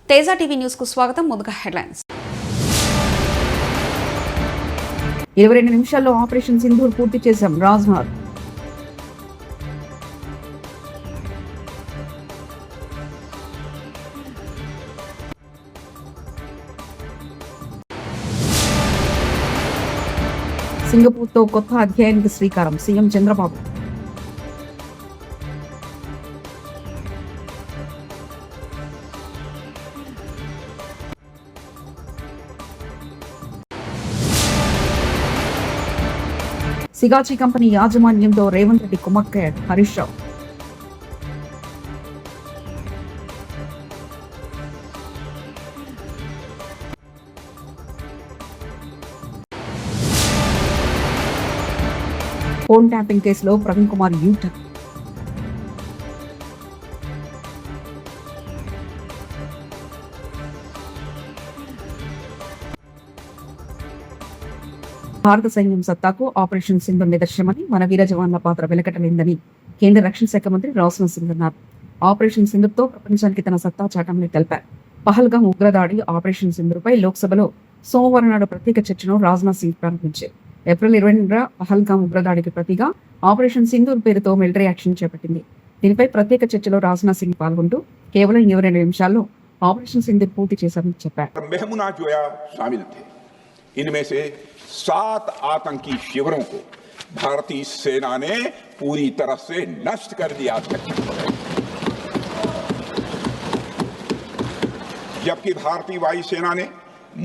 Teja TV news కు స్వాగతం. ముందుగా హెడ్లైన్స్. 22 నిమిషాల్లో ఆపరేషన్ సింధూర్ పూర్తి చేశాం. రాజ్నాథ్. సింగపూర్తో కొత్త అధ్యాయానికి శ్రీకారం. CM Chandrababu. Sigachi company యాజమాన్యంతో Revanth Reddy కుమ్మక్కయ్యాడు. Harish Rao. Phone tapping కేసులో ప్రవీణ్ కుమార్ యూటర్న్. భారత సైన్యం సత్తాకు ఆపరేషన్ సింధూర్ నిదర్శనమని, మన వీర జవాన్ల పాత్ర వెలకట్టలేందని కేంద్ర రక్షణ శాఖ మంత్రి రాజ్నాథ్ సింగ్ అన్నారు. ఆపరేషన్ సింధూర్తో ప్రపంచానికి తన సత్తా చాటమని తెలిపారు. పహల్గామ్ ఉగ్రదాడి ఆపరేషన్ సింధూర్పై లోక్సభలో సోమవారం నాడు ప్రత్యేక చర్చను రాజ్నాథ్ సింగ్ ప్రారంభించారు. ఏప్రిల్ 20న పహల్గామ్ ఉగ్రదాడికి ప్రతిగా ఆపరేషన్ సింధూర్ పేరుతో మిలిటరీ యాక్షన్ చేపట్టింది. దీనిపై ప్రత్యేక చర్చలో రాజ్నాథ్ సింగ్ పాల్గొంటూ కేవలం 22 నిమిషాల్లో ఆపరేషన్ సింధూర్ పూర్తి చేశారని చెప్పారు. इनमें से 7 आतंकी शिविरों को भारतीय सेना ने पूरी तरह से नष्ट कर दिया था, जबकि भारतीय वायुसेना ने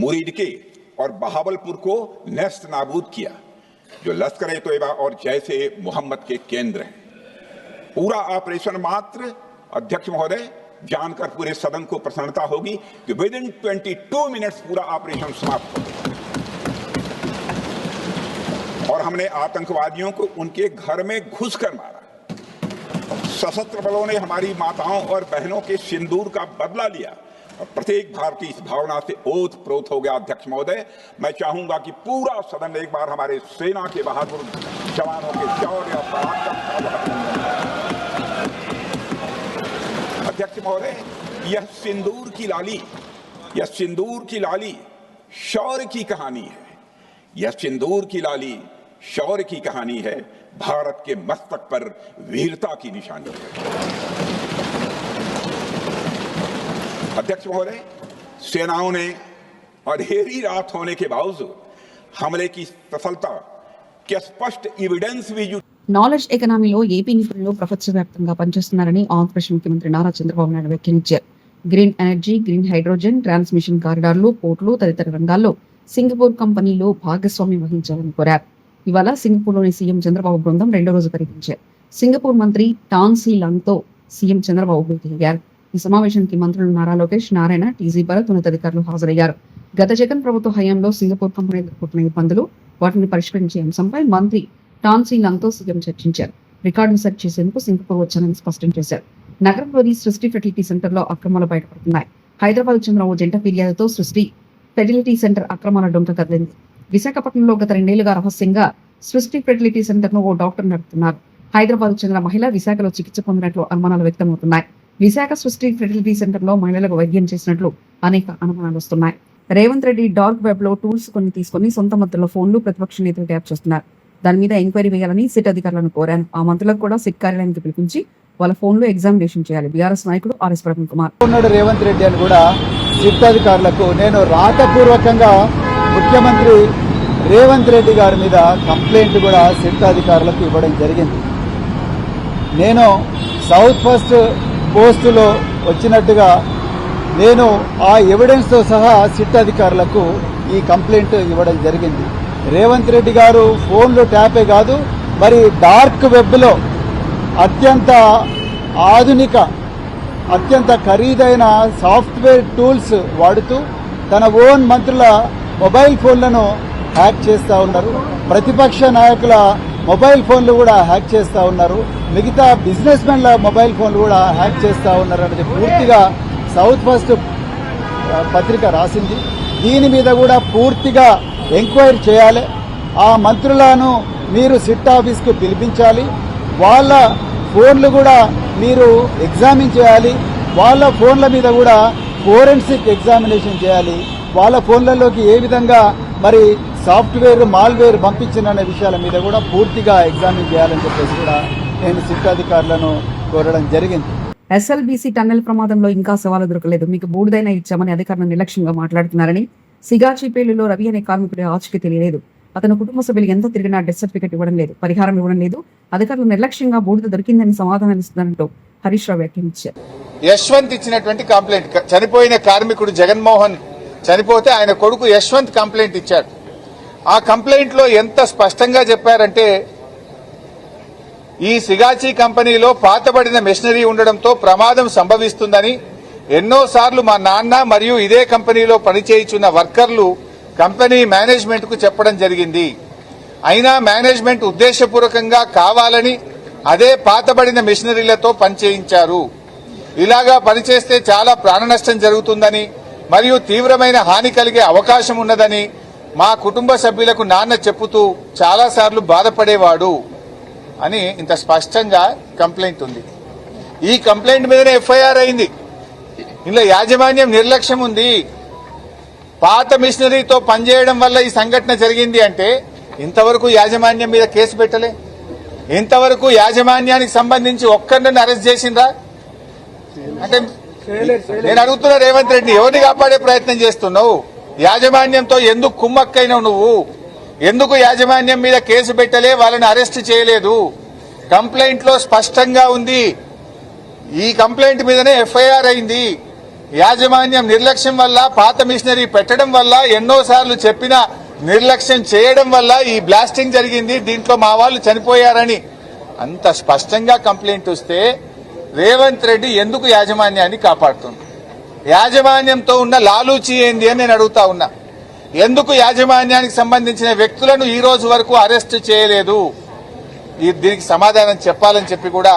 मुरीदके और बहावलपुर को नेस्त नाबूद किया, जो लश्कर-ए-तोयबा और जैसे मोहम्मद के केंद्र हैं। पूरा ऑपरेशन मात्र, अध्यक्ष महोदय, जानकर पूरे सदन को प्रसन्नता होगी कि विद इन 22 मिनट्स पूरा ऑपरेशन समाप्त हो गया और हमने आतंकवादियों को उनके घर में घुसकर मारा। सशस्त्र बलों ने हमारी माताओं और बहनों के सिंदूर का बदला लिया और प्रत्येक भारतीय इस भावना से ओत प्रोत हो गया। अध्यक्ष महोदय, मैं चाहूंगा कि पूरा सदन एक बार हमारे सेना के बहादुर जवानों के शौर्य और पराक्रम का। अध्यक्ष महोदय, यह सिंदूर की लाली शौर्य की कहानी है। यह सिंदूर की लाली शौर्य की कहानी है, भारत के मस्तक पर वीरता की निशानी है। अध्यक्ष महोदय, सेनाओं ने अंधेरी रात होने के बावजूद हमले की सफलता के स्पष्ट एविडेंस भी నాలెడ్జ్ ఎకనామీలో ఏపీ నిపుణులు ప్రపంచవ్యాప్తంగా పనిచేస్తున్నారని ఆంధ్రప్రదేశ్ ముఖ్యమంత్రి నారా చంద్రబాబు నాయుడు వ్యాఖ్యానించారు. Green energy, green hydrogen, transmission కారిడార్లు, పోర్టులు తదితర రంగాల్లో సింగపూర్ కంపెనీలో భాగస్వామ్యం వహించాలని కోరారు. ఇవాళ సింగపూర్లోని సీఎం చంద్రబాబు బృందం 2వ రోజు పర్యటించారు. సింగపూర్ మంత్రి టాన్ సీ లంగ్తో సీఎం చంద్రబాబు భేటీ అయ్యారు. ఈ సమావేశానికి మంత్రులు నారా లోకేష్, నారాయణ, టీజీ భరత్ ఉన్నతాధికారులు హాజరయ్యారు. గత జగన్ ప్రభుత్వ హయాంలో సింగపూర్ కంపెనీ ఎదుర్కొంటున్న ఇబ్బందులు, వాటిని పరిష్కరించే అంశంపై మంత్రి టాన్ సీ లంగ్తో సీఎం చర్చించారు. రికార్డును సెట్ చేసేందుకు సింగపూర్ వచ్చానని స్పష్టం చేశారు. నగరంలోని సృష్టి ఫెర్టిలిటీ సెంటర్లో అక్రమాలు బయటపడుతున్నాయి. హైదరాబాద్ చెందిన ఓ జంట ఫిర్యాదుతో సృష్టి ఫెర్టిలిటీ సెంటర్ అక్రమాల డొంక కదిలింది. విశాఖపట్నంలో గత 2 ఏళ్లుగా రహస్యంగా సృష్టి ఫెర్టిలిటీ సెంటర్ ను ఓ డాక్టర్ నడుపుతున్నారు. హైదరాబాద్ చెందిన మహిళ విశాఖలో చికిత్స పొందినట్లు అనుమానాలు వ్యక్తమవుతున్నాయి. విశాఖ సృష్టి ఫెర్టిలిటీ సెంటర్ లో మహిళలకు వైద్యం చేసినట్లు అనేక అనుమానాలు వస్తున్నాయి. రేవంత్ రెడ్డి డార్క్ వెబ్ లో టూల్స్ కొన్ని తీసుకుని సొంత మద్దతులో ఫోన్లు ప్రతిపక్ష నేతలు ట్యాప్ చేస్తున్నారు. దాని మీద ఎంక్వైరీ వేయాలని సిట్ అధికారులను కోరాను. ఆ మంత్రులకు కూడా సిట్ కార్యాలయానికి పిలిపించి వాళ్ళ ఫోన్లో ఎగ్జామినేషన్ చేయాలి. బీఆర్ఎస్ నాయకుడు ఆర్ఎస్ ప్రవీణ్ కుమార్ రేవంత్ రెడ్డి అని కూడా సిట్ అధికారులకు నేను రాతపూర్వకంగా ముఖ్యమంత్రి రేవంత్ రెడ్డి గారి మీద కంప్లైంట్ కూడా సిట్ అధికారులకు ఇవ్వడం జరిగింది. నేను సౌత్ ఫస్ట్ పోస్టులో వచ్చినట్టుగా నేను ఆ ఎవిడెన్స్తో సహా సిట్ అధికారులకు ఈ కంప్లైంట్ ఇవ్వడం జరిగింది. రేవంత్ రెడ్డి గారు ఫోన్లు ట్యాపే కాదు, మరి డార్క్ వెబ్లో అత్యంత ఆధునిక, అత్యంత ఖరీదైన సాఫ్ట్వేర్ టూల్స్ వాడుతూ తన ఓన్ మంత్రుల మొబైల్ ఫోన్లను హ్యాక్ చేస్తూ ఉన్నారు. ప్రతిపక్ష నాయకుల మొబైల్ ఫోన్లు కూడా హ్యాక్ చేస్తూ ఉన్నారు. మిగతా బిజినెస్ మెన్ల మొబైల్ ఫోన్లు కూడా హ్యాక్ చేస్తూ ఉన్నారు అనేది పూర్తిగా సౌత్ ఫస్ట్ పత్రిక రాసింది. దీని మీద కూడా పూర్తిగా ఎంక్వైరీ చేయాలి. ఆ మంత్రులను మీరు సిట్ ఆఫీస్కు పిలిపించాలి. వాళ్ళ ఫోన్లు కూడా మీరు ఎగ్జామిన్ చేయాలి. వాళ్ళ ఫోన్ల మీద కూడా ఫోరెన్సిక్ ఎగ్జామినేషన్ చేయాలి. వాళ్ళ ఫోన్లలోకి ఏ విధంగా మరి సాఫ్ట్వేర్ మాల్వేర్ పంపించిన విషయాల మీద కూడా పూర్తిగా ఎగ్జామిన్ చేయాలని చెప్పేసి కూడా నేను సిట్ అధికారులను కోరడం జరిగింది. ఎస్ఎల్బీసీ టన్నెల్ ప్రమాదంలో ఇంకా సవాలు దొరకలేదు, మీకు బూడిదైనా ఇచ్చామని అధికారులు నిర్లక్ష్యంగా మాట్లాడుతున్నారని, సిగాచిపేలులో రవి అనే కార్మికుడి ఆచూకీ తెలియలేదు, అతను కుటుంబ సభ్యులు ఎంత తిరిగినా డెత్ సర్టిఫికెట్ ఇవ్వడం లేదు, పరిహారం ఇవ్వడం లేదు, అధికారులు నిర్లక్ష్యంగా బూడిద దొరికిందని సమాధానం ఇస్తున్నారంటూ హరీష్ రావు వ్యాఖ్యానించారు. యశ్వంత్ ఇచ్చినటువంటి కంప్లైంట్, చనిపోయిన కార్మికుడు జగన్మోహన్ చనిపోతే ఆయన కొడుకు యశ్వంత్ కంప్లైంట్ ఇచ్చాడు. ఆ కంప్లైంట్ లో ఎంత స్పష్టంగా చెప్పారంటే, ఈ సిగాచి కంపెనీలో పాతబడిన మెషినరీ ఉండడంతో ప్రమాదం సంభవిస్తుందని ఎన్నోసార్లు మా నాన్న మరియు ఇదే కంపెనీలో పనిచేయుచున్న వర్కర్లు కంపెనీ మేనేజ్మెంట్ కు చెప్పడం జరిగింది. అయినా మేనేజ్మెంట్ ఉద్దేశపూర్వకంగా కావాలని అదే పాతబడిన మెషినరీలతో పనిచేయించారు. ఇలాగా పనిచేస్తే చాలా ప్రాణ నష్టం జరుగుతుందని మరియు తీవ్రమైన హాని కలిగే అవకాశం ఉన్నదని మా కుటుంబ సభ్యులకు నాన్న చెప్పుతూ చాలాసార్లు బాధపడేవాడు అని ఇంత స్పష్టంగా కంప్లైంట్ ఉంది. ఈ కంప్లైంట్ మీదనే ఎఫ్ఐఆర్ అయింది. ఇందులో యాజమాన్యం నిర్లక్ష్యం ఉంది. పాత మిషనరీతో పనిచేయడం వల్ల ఈ సంఘటన జరిగింది అంటే ఇంతవరకు యాజమాన్యం మీద కేసు పెట్టలే. ఇంతవరకు యాజమాన్యానికి సంబంధించి ఒక్కరిని అరెస్ట్ చేసిండ్రా అంటే నేను అడుగుతున్నా, రేవంత్ రెడ్డి ఎవరిని కాపాడే ప్రయత్నం చేస్తున్నావు? యాజమాన్యంతో ఎందుకు కుమ్మక్కైనావు నువ్వు? ఎందుకు యాజమాన్యం మీద కేసు పెట్టలే, వాళ్ళని అరెస్ట్ చేయలేదు? కంప్లైంట్ లో స్పష్టంగా ఉంది. ఈ కంప్లైంట్ మీదనే ఎఫ్ఐఆర్ అయింది. యాజమాన్యం నిర్లక్ష్యం వల్ల, పాత మిషనరీ పెట్టడం వల్ల, ఎన్నోసార్లు చెప్పిన నిర్లక్ష్యం చేయడం వల్ల ఈ బ్లాస్టింగ్ జరిగింది, దీంట్లో మా వాళ్ళు చనిపోయారని అంత స్పష్టంగా కంప్లైంట్ వస్తే రేవంత్ రెడ్డి ఎందుకు యాజమాన్యాన్ని కాపాడుతుంది? యాజమాన్యంతో ఉన్న లాలూచి ఏంది అని నేను అడుగుతా ఉన్నా. ఎందుకు యాజమాన్యానికి సంబంధించిన వ్యక్తులను ఈ రోజు వరకు అరెస్ట్ చేయలేదు? దీనికి సమాధానం చెప్పాలని చెప్పి కూడా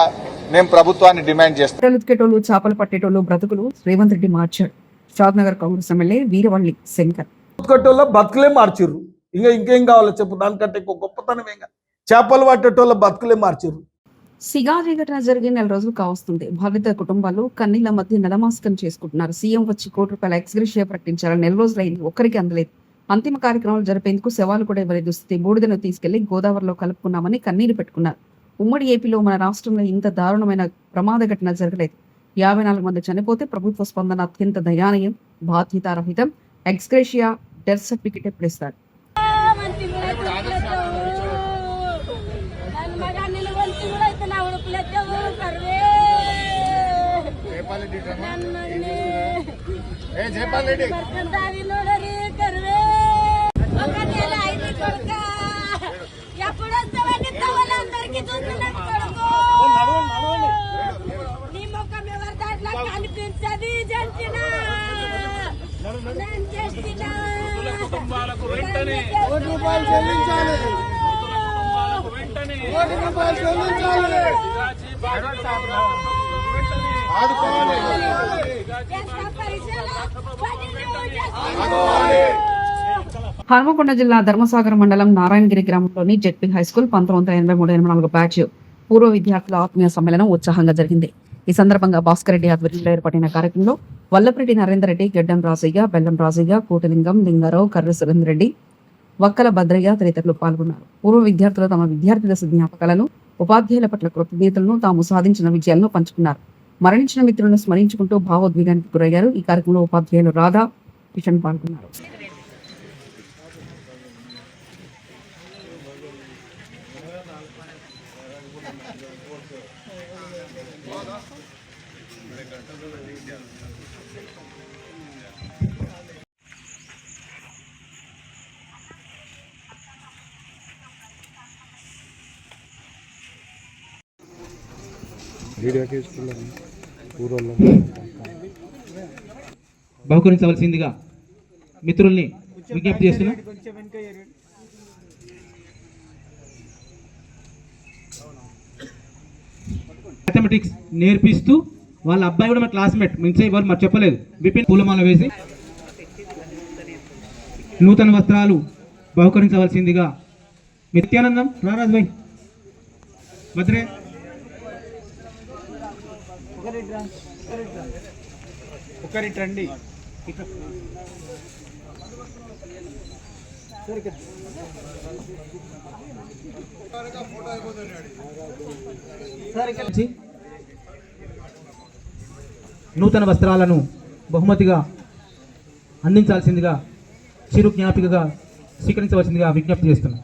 నేను ప్రభుత్వాన్ని డిమాండ్ చేస్తాను. ఉతికేటోళ్ళు, చేపలు పట్టేటోళ్ళు బ్రతుకులు రేవంత్ రెడ్డి మార్చాడు. షాద్ నగర్ కాంగ్రెస్ ఎమ్మెల్యే వీరవల్లి శంకర్. ఉతికేటోళ్ళ బతుకులే మార్చిర్రు. ఇంకేం కావాలో చెప్పు, దానికంటే ఇంకో గొప్పతనం ఏం? చేపలు పట్టేటోళ్ళ బతుకులే మార్చిర్రు. సిగాజీ ఘటన జరిగి 4 రోజులు కావస్తుంది. బాధిత కుటుంబాలు కన్నీళ్ల మధ్య నెలమాస్కం చేసుకుంటున్నారు. సీఎం వచ్చి ₹1 ఎక్స్గ్రేషియా ప్రకటించారు. 4 రోజులైంది, ఒక్కరికి అందలేదు. అంతిమ కార్యక్రమాలు జరిపేందుకు శవాలు కూడా ఇవ్వలేదు స్థితి. బూడిదను తీసుకెళ్లి గోదావరిలో కలుపుకున్నామని కన్నీరు పెట్టుకున్నారు. ఉమ్మడి ఏపీలో, మన రాష్ట్రంలో ఇంత దారుణమైన ప్రమాద ఘటన జరగలేదు. 54 మంది చనిపోతే ప్రభుత్వ స్పందన అత్యంత దయానీయం, బాధ్యతారహితం. ఎక్స్గ్రేషియా, డెత్ సర్టిఫికెట్ ఎప్పుడు ఇస్తారు? కనిపించది జంటిన కుటుంబాలకు వెంటనే ₹1 చెల్లించాలి. హన్మకొండ జిల్లా ధర్మసాగర్ మండలం నారాయణగిరి గ్రామంలోని జెడ్పీ హైస్కూల్ 1983-84 బ్యాచ్ పూర్వ విద్యార్థుల ఆత్మీయ సమ్మేళనం ఉత్సాహంగా జరిగింది. ఈ సందర్భంగా భాస్కర్ రెడ్డి ఆధ్వర్యంలో ఏర్పాటైన కార్యక్రమంలో వల్లపరెడ్డి నరేందర్ రెడ్డి, గడ్డం రాజయ్య, బెల్లం రాజయ్య, కోటలింగం, లింగారావు, కర్ర సురేందర్ రెడ్డి, వక్కల భద్రయ్య తదితరులు పాల్గొన్నారు. పూర్వ విద్యార్థులు తమ విద్యార్థి దశ జ్ఞాపకాలను, ఉపాధ్యాయుల పట్ల కృతజ్ఞతలను, తాము సాధించిన విజయాలను పంచుకున్నారు. మరణించిన మిత్రులను స్మరించుకుంటూ భావోద్వేగానికి గురయ్యారు. ఈ కార్యక్రమంలో ఉపాధ్యాయులు రాధా, కిషన్ పాల్గొన్నారు. బహుకరించవలసిందిగా మిత్రుల్ని విజ్ఞప్తి చేస్తున్నా. మ్యాథమెటిక్స్ నేర్పిస్తూ వాళ్ళ అబ్బాయి కూడా మా క్లాస్మేట్ మిన్సే వారు మాకు చెప్పలేదు. బిపిన్ పూలమాల వేసి నూతన వస్త్రాలు బహుకరించవలసిందిగా నిత్యానందం రారాజ్ భాయ్ భద్రే నూతన వస్త్రాలను బహుమతిగా అందించాల్సిందిగా చిరు జ్ఞాపికగా స్వీకరించవలసిందిగా విజ్ఞప్తి చేస్తున్నాం.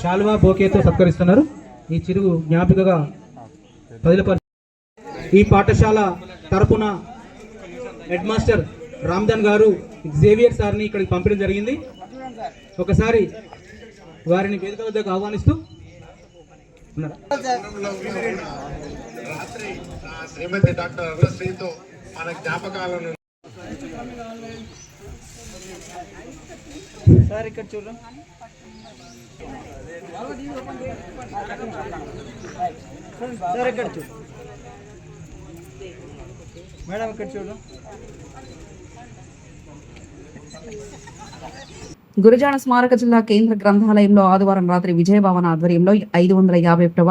శాలువా బోకేతో సత్కరిస్తున్నారు. ఈ చిరు జ్ఞాపికగా ఈ పాఠశాల తరపున హెడ్ మాస్టర్ రామ్దాన్ గారు జేవియర్ సార్ని ఇక్కడికి పంపడం జరిగింది. ఒకసారి వారిని వేదిక వద్దకు ఆహ్వానిస్తూ శ్రీమతి డాక్టర్ అరుణశ్రీతో మన జ్ఞాపకాలను సార్ ఇక్కడ చూడండి. సార్ ఇక్కడ చూడు మేడం, ఇక్కడ చూడు. గురజాడ స్మారక జిల్లా కేంద్ర గ్రంథాలయంలో ఆదివారం రాత్రి విజయభవన్ ఆధ్వర్యంలో 551వ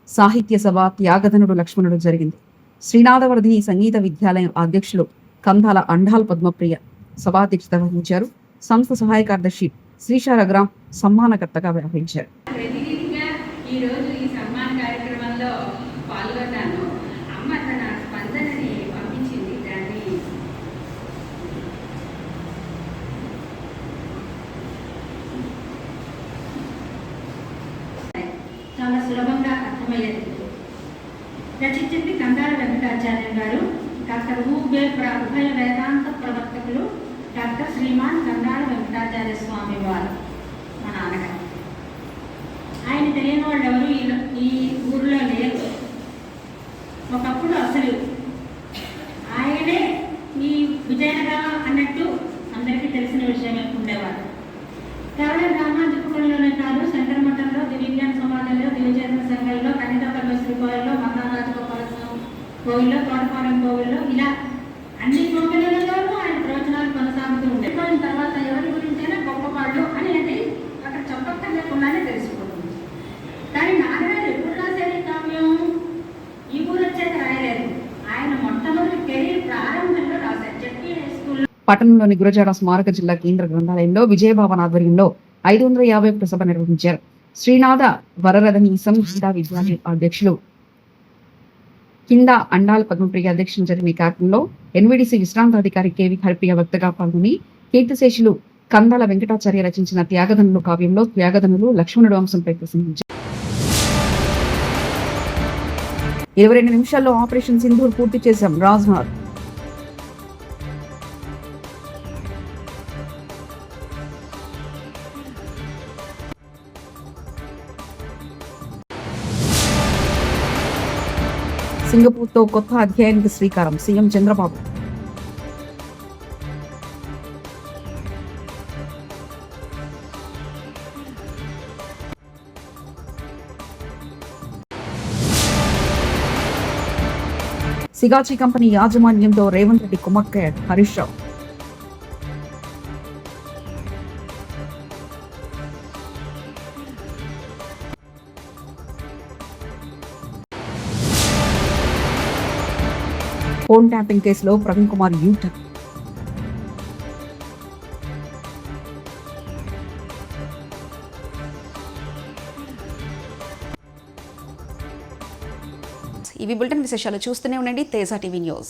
సాహిత్య సభ త్యాగధనుడు లక్ష్మణుడు జరిగింది. శ్రీనాథవర్ధిని సంగీత విద్యాలయం అధ్యక్షులు కందాల అండాల్ పద్మప్రియ సభాధ్యక్షత వహించారు. సంస్థ సహాయ కార్యదర్శి శ్రీశారగ్రామ్ సమ్మానకర్తగా వ్యవహరించారు. ఈరోజు ఈ సన్మాన కార్యక్రమంలో పాల్గొన్నాను. అమ్మ తన స్పందనని పంపించింది. దాన్ని చాలా సులభంగా అర్థమయ్యేది. రచించింది కందాల వెంకటాచార్య గారు. డాక్టర్ ఉభయ వేదాంత ప్రవర్తకులు డాక్టర్ శ్రీమాన్ కందాల వెంకటాచార్య స్వామి వారు మా నాన్నగారు. ఆయన తెలియని వాళ్ళు ఎవరు ఈ ఊరిలో లేరు. ఒకప్పుడు అసలు ఆయనే ఈ విజయనగరం అన్నట్టు అందరికీ తెలిసిన విషయమే ఉండేవారు. కేవలం రామాంజపురంలోనే కాదు, శంకర మఠంలో, దివ్యజ్ఞాన సమాజంలో, దివ్యచేతన సంఘంలో, కనిత పరమేశ్వరి కోవిల్లో, మహారాజగోపాల కోవిల్లో, తోటపాలెం కోవిల్లో, ఇలా అన్ని కోవిలలోనూ ఆయన ప్రవచనాలు కొనసాగుతూ ఉండే. తర్వాత ఎవరి గురించైనా గొప్పవాళ్ళు అనేది అక్కడ చెప్పక్కర్లేకుండానే తెలిసిపోతుంది. కానీ నాన్నగారు ఎప్పుడు రాసేది కావ్యం ఈ ఊరు వచ్చేది రాయలేదు. ఆయన మొట్టమొదటి కెరీర్ ప్రారంభంలో రాశారు. జడ్పీ హై స్కూల్లో. పట్టణంలోని గురజాడ స్మారక జిల్లా కేంద్ర గ్రంథాలయంలో విజయభవన్ ఆధ్వర్యంలో 551 సభ నిర్వహించారు. శ్రీనాథ వరరథని సంగీత విద్యాలయం అధ్యక్షులు కింద అండాల పద్మప్రియ అధ్యక్షులు జరిగిన కార్యక్రమంలో ఎన్విడిసి విశ్రాంతాధికారి కేవి హరిప్రియ వక్తగా పాల్గొని కీర్తిశేషులు కందాల వెంకటాచార్య రచించిన త్యాగధనులు కావ్యంలో త్యాగధనులు లక్ష్మణుడు అంశంపై ప్రసంగించారు. 22 నిమిషాల్లో ఆపరేషన్ సింధూర్ పూర్తి చేశాం రాజ్నాథ్. సింగపూర్తో కొత్త అధ్యాయానికి శ్రీకారం CM Chandrababu. Sigachi company యాజమాన్యంతో Revanth Reddy కుమ్మక్కయ్యాడు Harish Rao. Phone tapping కేసులో ప్రవీణ్ కుమార్ యూటర్న్. ఇవి బులెటిన్ విశేషాలు. చూస్తూనే ఉండండి తేజ టీవీ న్యూస్.